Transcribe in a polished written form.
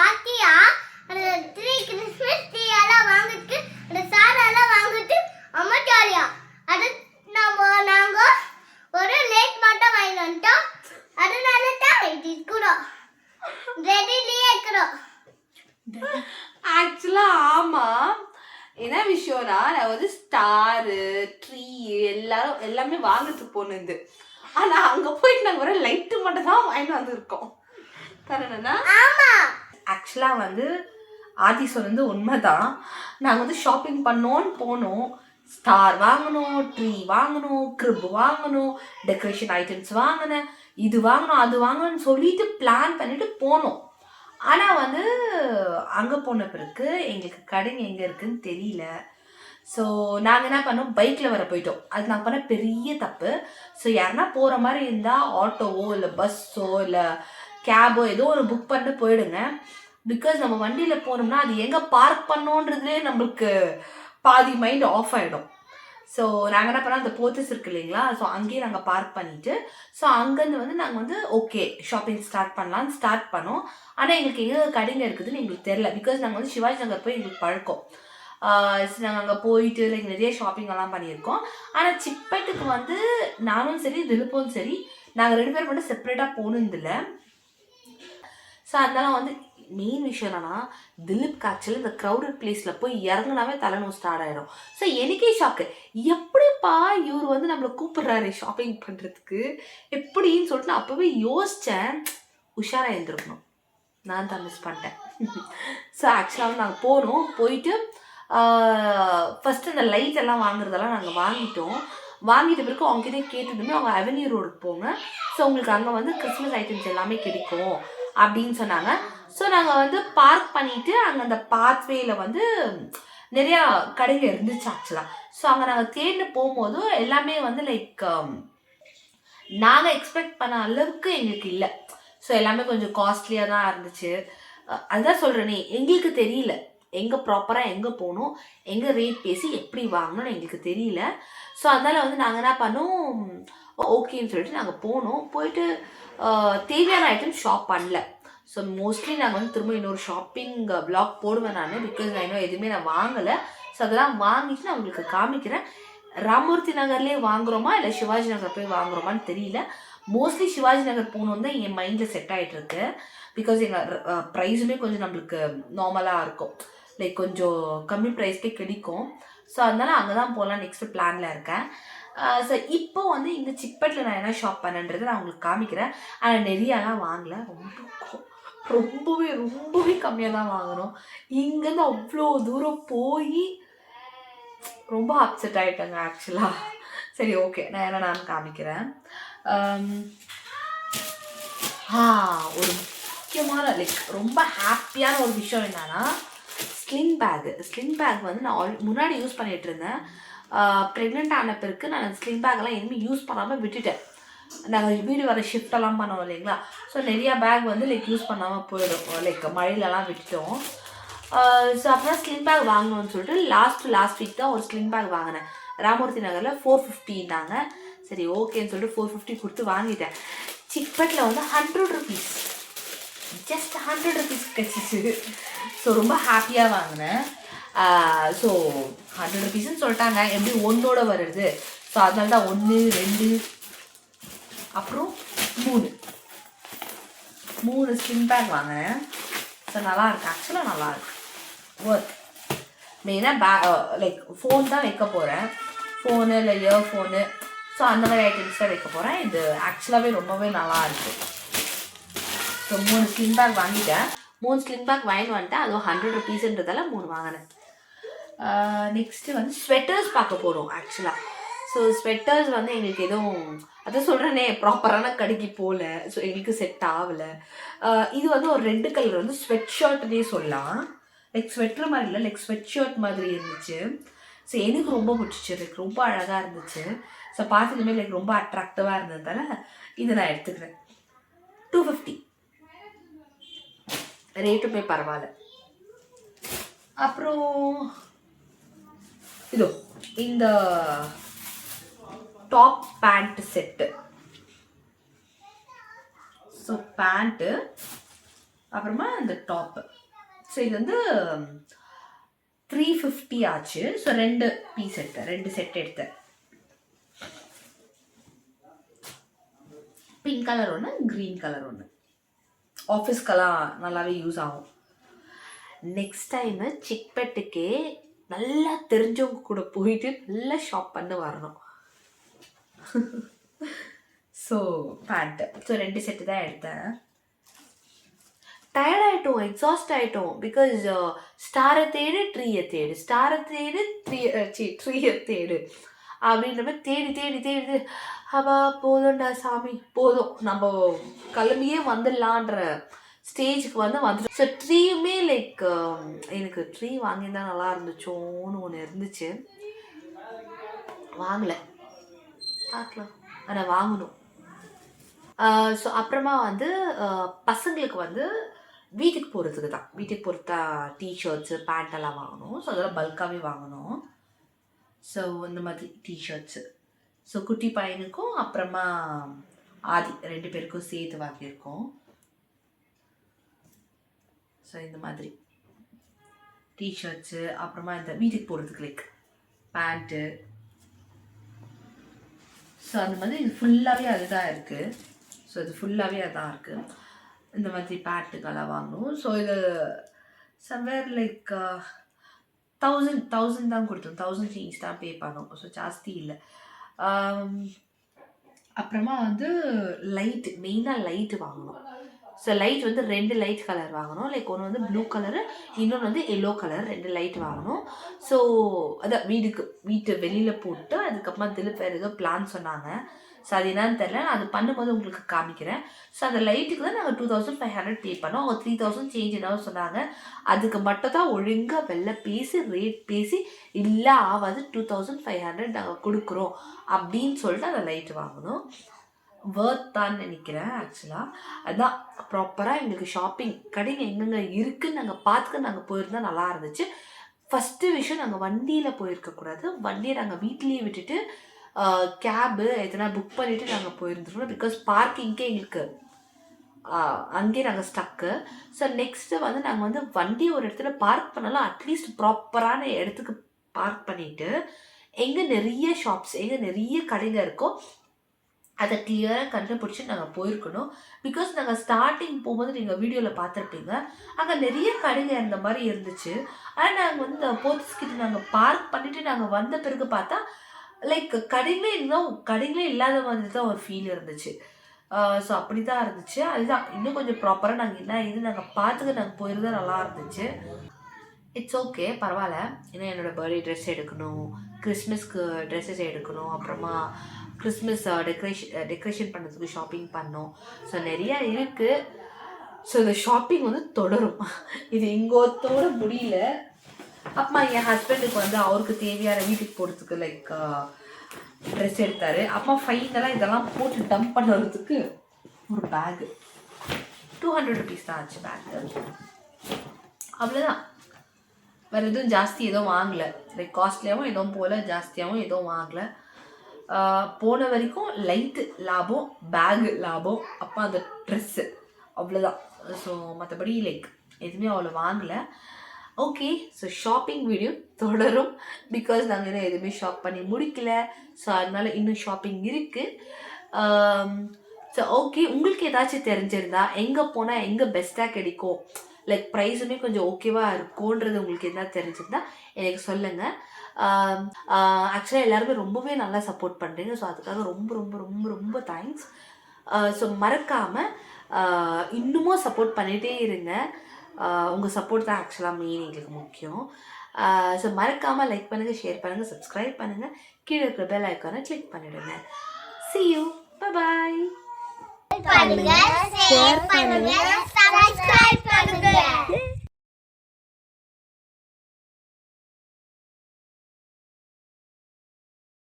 ஆத்தியா அந்த 3 Christmas tree எல்லாம் வாங்கிட்டு அந்த சார் எல்லாம் வாங்கிட்டு அம்மா ஜாலியா அது நாங்க ஒரு லேட் மட்டும் வாங்கி வந்துட்டோம். அதனால தான் இது கூட ரெடிலியே இருக்கிறோம். ஆக்சுவலா ஆமா, என்ன விஷயம்னா நான் வந்து ஸ்டாரு ட்ரீ எல்லாமே வாங்கிட்டு போனது. ஆனா அங்க போயிட்டு நாங்க ஒரு லைட்டு மட்டும் தான் வாங்கிட்டு வந்துருக்கோம். தரேன்னா ஆமா, ஆக்சுவலா வந்து ஆதி சொன்னது உண்மைதான். நாங்கள் வந்து ஷாப்பிங் பண்ணோன்னு போனோம். ஸ்டார் வாங்கணும், ட்ரீ வாங்கணும், கிரிப் வாங்கணும், டெக்கரேஷன் ஐட்டம்ஸ் வாங்கினேன், இது வாங்கணும் அது வாங்கணும்னு சொல்லிட்டு பிளான் பண்ணிட்டு போனோம். ஆனால் வந்து அங்கே போன பிறகு எங்களுக்கு கடைங்க எங்கே இருக்குன்னு தெரியல. ஸோ நாங்கள் என்ன பண்ணோம், பைக்கில் வர போயிட்டோம். அது நாங்கள் பண்ண பெரிய தப்பு. ஸோ யாருன்னா போகிற மாதிரி இருந்தால் ஆட்டோவோ இல்லை பஸ்ஸோ இல்லை கேபோ ஏதோ ஒரு புக் பண்ணிட்டு போயிடுங்க. பிகாஸ் நம்ம வண்டியில் போனோம்னா அது எங்கே பார்க் பண்ணோன்றதுலேயே நம்மளுக்கு பாதி மைண்ட் ஆஃப் ஆகிடும். ஸோ நாங்கள் என்ன பண்ணோம், அந்த போத்தஸ் இருக்கு இல்லைங்களா, ஸோ அங்கேயே நாங்கள் பார்க் பண்ணிவிட்டு ஸோ அங்கேருந்து வந்து நாங்கள் வந்து ஓகே ஷாப்பிங் ஸ்டார்ட் பண்ணலான்னு ஸ்டார்ட் பண்ணோம். ஆனால் எங்களுக்கு எங்கே கடைங்க இருக்குதுன்னு எங்களுக்கு தெரில. பிகாஸ் நாங்கள் வந்து சிவாஜி நகர் போய் எங்களுக்கு பழக்கம். நாங்கள் அங்கே போயிட்டு லைக் நிறைய ஷாப்பிங் எல்லாம் பண்ணியிருக்கோம். ஆனால் சிப்பேட்டுக்கு வந்து நானும் சரி திலீப்பும் சரி நாங்கள் 2 பேர் மட்டும் செப்பரேட்டாக போனதில்லை. ஸோ அதனால வந்து மெயின் விஷயம் என்னன்னா, திலீப்க்கு ஆக்சுவலி இந்த க்ரௌடட் பிளேஸில் போய் இறங்கினாவே தலைநோவு ஸ்டார்ட் ஆகிடும். ஸோ எனக்கே ஷாக்கு, எப்படிப்பா இவர் வந்து நம்மளை கூப்பிட்றாரு ஷாப்பிங் பண்ணுறதுக்கு எப்படின்னு சொல்லிட்டு நான் அப்போவே யோசித்தேன். உஷாராக இருந்திருக்கணும், நான் தான் மிஸ் பண்ணிட்டேன். ஸோ ஆக்சுவலாக வந்து நாங்கள் போனோம். போயிட்டு ஃபஸ்ட்டு இந்த லைட் எல்லாம் வாங்குறதெல்லாம் நாங்கள் வாங்கிட்டோம். வாங்கிட்ட பிறகு அவங்ககிட்ட கேட்டதுமே அவங்க அவென்யூ ரோடுக்கு போங்க, ஸோ உங்களுக்கு அங்கே வந்து கிறிஸ்மஸ் ஐட்டம்ஸ் எல்லாமே கிடைக்கும் அப்படின்னு சொன்னாங்க. ஸோ நாங்கள் வந்து பார்க் பண்ணிவிட்டு அங்கே அந்த பாத்வேயில் வந்து நிறையா கடைங்க இருந்துச்சு ஆக்சுவலாக. ஸோ அங்கே நாங்கள் தேடின்னு போகும்போது எல்லாமே வந்து லைக் நாங்கள் எக்ஸ்பெக்ட் பண்ண அளவுக்கு எங்களுக்கு இல்லை. ஸோ எல்லாமே கொஞ்சம் காஸ்ட்லியாக தான் இருந்துச்சு. அதுதான் சொல்கிறேனே, எங்களுக்கு தெரியல எங்கே ப்ராப்பராக எங்கே போகணும், எங்கே ரேட் பேசி எப்படி வாங்கணும்னு எங்களுக்கு தெரியல. ஸோ அதனால் வந்து நாங்கள் என்ன பண்ணோம், ஓகேன்னு சொல்லிட்டு நாங்கள் போனோம். போயிட்டு தேவையான ஐட்டம் ஷாப் பண்ணல. ஸோ மோஸ்ட்லி நாங்கள் வந்து திரும்ப இன்னொரு ஷாப்பிங் விளாக் போடுவேன் நான். பிகாஸ் நான் இன்னும் எதுவுமே நான் வாங்கலை. ஸோ அதெல்லாம் வாங்கிட்டு நான் உங்களுக்கு காமிக்கிறேன். ராமூர்த்தி நகர்லேயே வாங்குகிறோமா இல்லை சிவாஜி நகர் போய் வாங்குகிறோமான்னு தெரியல. மோஸ்ட்லி சிவாஜி நகர் போகணுன்னு தான் என் மைண்டில் செட் ஆகிட்டு இருக்கு. பிகாஸ் எங்கள் ப்ரைஸுமே கொஞ்சம் நம்மளுக்கு நார்மலாக இருக்கும், லைக் கொஞ்சம் கம்மி ப்ரைஸ்க்கே கிடைக்கும். ஸோ அதனால் அங்கே தான் போகலாம் நெக்ஸ்ட்டு பிளானில் இருக்கேன். ஸோ இப்போ வந்து இந்த சிப்பேட்டில் நான் என்ன ஷாப் பண்ணேன்றதை நான் உங்களுக்கு காமிக்கிறேன். ஆனால் நிறையாலாம் வாங்கலை, ரொம்பவே கம்மியாக தான் வாங்கணும். இங்கேருந்து அவ்வளோ தூரம் போய் ரொம்ப அப்செட் ஆகிட்டேங்க ஆக்சுவலாக. சரி ஓகே, நான் என்ன நான் காமிக்கிறேன். ஒரு முக்கியமான லைக் ரொம்ப ஹாப்பியான ஒரு விஷயம் என்னன்னா, ஸ்லிங் பேக் வந்து நான் முன்னாடி யூஸ் பண்ணிகிட்டு இருந்தேன். ப்ரெக்னென்ட் ஆன பிறகு நான் ஸ்லிங் பேக்கெல்லாம் எதுவுமே யூஸ் பண்ணாமல் விட்டுட்டேன். நாங்கள் வீடு வர ஷிஃப்டெல்லாம் பண்ணோம் இல்லைங்களா, ஸோ நிறையா பேக் வந்து லைக் யூஸ் பண்ணாமல் போயிடும், லைக் மழையிலலாம் விட்டுட்டோம். ஸோ அப்புறம் ஸ்லிங் பேக் வாங்கணும்னு சொல்லிட்டு லாஸ்ட் வீக் தான் ஒரு ஸ்லிங் பேக் வாங்கினேன். ராமூர்த்தி நகரில் 450னாங்க. சரி ஓகேன்னு சொல்லிட்டு 450 கொடுத்து வாங்கிட்டேன். சிப்பேட்டில் வந்து 100 rupees, ஜஸ்ட் 100 rupees கிடச்சிச்சு. ஸோ ரொம்ப ஹாப்பியாக வாங்கினேன். ஸோ 100 rupeesன்னு சொல்லிட்டாங்க, எப்படி ஒன்றோட வருது. ஸோ அதனால தான் 1 2 அப்புறம் 3 ஸ்லிங் பேக் வாங்கினேன். ஸோ நல்லாயிருக்கு, ஆக்சுவலாக நல்லாயிருக்கு, ஒர்க். மெயினாக லைக் ஃபோன் தான் வைக்க போகிறேன், ஃபோனு இல்லை இயர்ஃபோனு, ஸோ அந்த மாதிரி ஐட்டம்ஸ் தான் வைக்க போகிறேன். இது ஆக்சுவலாகவே ரொம்பவே நல்லாயிருக்கு. ஸோ 3 ஸ்லிங் பேக் வாங்கிட்டேன். 3 ஸ்லிங் பேக் வாங்கிட்டு வந்துட்டேன். அதுவும் 100 rupeesன்றதால 3 வாங்கினேன். நெக்ஸ்ட்டு வந்து ஸ்வெட்டர்ஸ் பார்க்க போகிறோம் ஆக்சுவலாக. ஸோ ஸ்வெட்டர்ஸ் வந்து எங்களுக்கு எதுவும் அதான் சொல்கிறேனே ப்ராப்பரான கடைக்கு போகல. ஸோ எங்களுக்கு செட் ஆகலை. இது வந்து ஒரு ரெட் கலர் வந்து ஸ்வெட் ஷர்ட்னே சொல்லலாம். லைக் ஸ்வெட்டர் மாதிரி இல்லை, லைக் ஸ்வெட் ஷர்ட் மாதிரி இருந்துச்சு. ஸோ எனக்கு ரொம்ப பிடிச்சிச்சு, லைக் ரொம்ப அழகாக இருந்துச்சு. ஸோ பார்த்ததுமே லைக் ரொம்ப அட்ராக்டிவாக இருந்ததால இதை நான் எடுத்துக்கிறேன். 250 ரேட்டுமே பரவாயில்ல. அப்புறம் இதோ இந்த top pant set. So pant அப்புறமா இந்த டாப்பு. ஸோ இது வந்து 350 ஆச்சு. ஸோ 2 பீஸ் எடுத்தேன், 2 செட் எடுத்தேன். பிங்க் கலர் ஒன்று, க்ரீன் கலர் ஒன்று. ஆஃபீஸ்க்கெல்லாம் நல்லாவே யூஸ் ஆகும். நெக்ஸ்ட் டைமு சிக்பெட்டுக்கே நல்லா தெரிஞ்சவங்க கூட போயிட்டு நல்லா ஷாப் பண்ணி வரணும். So pant. ஸோ 2 செட்டு தான் எடுத்தேன். டயர்ட் ஆகிட்டோம், எக்ஸாஸ்ட் ஆகிட்டோம். பிகாஸ் ஸ்டாரை தேடு ட்ரீயை தேடு, ஸ்டாரை தேடு ட்ரீயை தேடு அப்படின்ற மாதிரி தேடி தேடி தேடி அப்பா போதும்டா சாமி போதும், நம்ம கிளம்பியே வந்துடலான்ற ஸ்டேஜுக்கு வந்துடும். ஸோ ட்ரீயுமே லைக் எனக்கு ட்ரீ வாங்கியிருந்தா நல்லா இருந்துச்சோன்னு ஒன்று இருந்துச்சு. வாங்கலை, பார்க்கலாம், ஆனால் வாங்கணும். ஸோ அப்புறமா வந்து பசங்களுக்கு வந்து வீட்டுக்கு போகிறதுக்கு தான், வீட்டுக்கு போகிறதா டிஷர்ட்ஸு பேண்ட்டெல்லாம் வாங்கணும். ஸோ அதெல்லாம் பல்காகவே வாங்கணும். ஸோ இந்த மாதிரி டிஷர்ட்ஸு. ஸோ குட்டி பையனுக்கும் அப்புறமா ஆதி 2 பேருக்கும் சேர்த்து வாங்கியிருக்கோம். ஸோ இந்த மாதிரி டிஷர்ட்ஸு, அப்புறமா இந்த வீட்டுக்கு போகிறதுக்கு லைக் பேண்ட்டு. ஸோ அந்த மாதிரி இது ஃபுல்லாகவே அதுதான் இருக்குது. ஸோ இது ஃபுல்லாகவே அதுதான் இருக்குது. இந்த மாதிரி பேண்ட்டுக்கெல்லாம் வாங்கணும். ஸோ இது சம்வேர் லைக் 1000 தான் கொடுத்தோம், 1000 சேஞ்ச் தான் பே பண்ணோம். ஸோ ஜாஸ்தி இல்லை. அப்புறமா வந்து லைட்டு, மெயினாக லைட்டு வாங்கணும். ஸோ லைட் வந்து 2 லைட் கலர் வாங்கணும். லைக் ஒன்று வந்து ப்ளூ கலரு, இன்னொன்று வந்து எல்லோ கலர், 2 லைட் வாங்கணும். ஸோ அதான் வீட்டு வெளியில் போட்டு அதுக்கப்புறமா திலீப் வேறு ஏதோ பிளான் சொன்னாங்க. ஸோ அது என்னன்னு தெரில, நான் அது பண்ணும்போது உங்களுக்கு காமிக்கிறேன். ஸோ அந்த லைட்டுக்கு தான் நாங்கள் 2500 பே பண்ணோம். அவங்க 3000 சேஞ்ச் என்னவோ சொன்னாங்க. அதுக்கு மட்டும் தான் ஒழுங்காக வெளில பேசி ரேட் பேசி இல்லை ஆகாது 2500 நாங்கள் கொடுக்குறோம் அப்படின்னு சொல்லிட்டு அந்த லைட்டு வாங்கணும். வேர்த் தான் நினைக்கிறேன் ஆக்சுவலாக. அதுதான் ப்ராப்பராக எங்களுக்கு ஷாப்பிங் கடைங்க எங்கெங்கே இருக்குதுன்னு நாங்கள் பார்த்துக்க நாங்கள் போயிருந்தால் நல்லா இருந்துச்சு. ஃபஸ்ட்டு விஷயம், நாங்கள் வண்டியில் போயிருக்கக்கூடாது. வண்டியை நாங்கள் வீட்லேயே விட்டுட்டு கேபு எதனா புக் பண்ணிவிட்டு நாங்கள் போயிருந்துருக்கோம். பிகாஸ் பார்க்கிங்கே எங்களுக்கு அங்கேயே நாங்கள் ஸ்டக்கு. ஸோ நெக்ஸ்ட்டு வந்து நாங்கள் வந்து வண்டி ஒரு இடத்துல பார்க் பண்ணலாம், அட்லீஸ்ட் ப்ராப்பரான இடத்துக்கு பார்க் பண்ணிவிட்டு எங்கே நிறைய ஷாப்ஸ், எங்கே நிறைய கடைங்க இருக்கோ அதை கிளியராக கண்டுபிடிச்சி நாங்கள் போயிருக்கணும். பிகாஸ் நாங்கள் ஸ்டார்டிங் போகும்போது நீங்கள் வீடியோவில் பார்த்துருப்பீங்க, அங்கே நிறைய கடைங்க இருந்த மாதிரி இருந்துச்சு. ஆனால் நாங்கள் வந்து இந்த போத்தீஸ்கிட்ட நாங்கள் பார்க் பண்ணிவிட்டு நாங்கள் வந்த பிறகு பார்த்தா லைக் கடைங்களே இல்லாத மாதிரி தான் ஒரு ஃபீல் இருந்துச்சு. ஸோ அப்படி தான் இருந்துச்சு. அதுதான் இன்னும் கொஞ்சம் ப்ராப்பராக நாங்கள் என்ன இது நாங்கள் பார்த்துக்க நாங்கள் போயிருந்தால் நல்லா இருந்துச்சு. இட்ஸ் ஓகே, பரவாயில்ல. ஏன்னா என்னோடய பர்த்டே ட்ரெஸ் எடுக்கணும், கிறிஸ்மஸ்க்கு ட்ரெஸ்ஸஸ் எடுக்கணும், அப்புறமா கிறிஸ்மஸ் டெக்கரேஷன் பண்ணுறதுக்கு ஷாப்பிங் பண்ணோம். ஸோ நிறையா இருக்குது. ஸோ இந்த ஷாப்பிங் வந்து தொடரும், இது இங்கோத்தோட முடியல. அப்புறமா என் ஹஸ்பண்டுக்கு வந்து அவருக்கு தேவையான வீட்டுக்கு போகிறதுக்கு லைக் ட்ரெஸ் எடுத்தார். அப்புறமா ஃபைனலாக இதெல்லாம் போட்டு டம்ப் பண்ணுறதுக்கு ஒரு பேகு 200 rupees தான் ஆச்சு பேக்கு. அவ்வளோதான், வேறு எதுவும் ஜாஸ்தி எதுவும் வாங்கலை. லைக் காஸ்ட்லியாகவும் எதுவும் போல், ஜாஸ்தியாகவும் எதுவும் வாங்கலை. போன வரைக்கும் லைட்டு லாபம், பேகு லாபம், அப்போ அந்த ட்ரெஸ்ஸு அவ்வளோதான். ஸோ மற்றபடி லைக் எதுவுமே அவ்வளோ வாங்கலை. ஓகே, ஸோ ஷாப்பிங் வீடியோ தொடரும். பிகாஸ் நாங்கள் இன்னும் எதுவுமே ஷாப் பண்ணி முடிக்கல. ஸோ அதனால இன்னும் ஷாப்பிங் இருக்குது. ஸோ ஓகே, உங்களுக்கு ஏதாச்சும் தெரிஞ்சிருந்தா எங்கே போனால் எங்கே பெஸ்ட்டாக கிடைக்கும், லைக் ப்ரைஸுமே கொஞ்சம் ஓகேவாக இருக்கும்ன்றது உங்களுக்கு எதனா தெரிஞ்சிருந்தா எனக்கு சொல்லுங்கள். ஆக்சுவலாக எல்லாருமே ரொம்பவே நல்லா சப்போர்ட் பண்ணுறீங்க. ஸோ அதுக்காக ரொம்ப ரொம்ப ரொம்ப ரொம்ப தேங்க்ஸ். ஸோ மறக்காமல் இன்னமும் சப்போர்ட் பண்ணிகிட்டே இருங்க. உங்கள் சப்போர்ட் தான் ஆக்சுவலாக மெயின் எங்களுக்கு முக்கியம். ஸோ மறக்காமல் லைக் பண்ணுங்கள், ஷேர் பண்ணுங்கள், சப்ஸ்கிரைப் பண்ணுங்கள், கீழே இருக்கிற பெல் ஐக்கானை கிளிக் பண்ணிவிடுங்க. See you, bye-bye. பண்ணுங்க, ஷேர் பண்ணுங்க, சப்ஸ்கிரைப் பண்ணுங்க.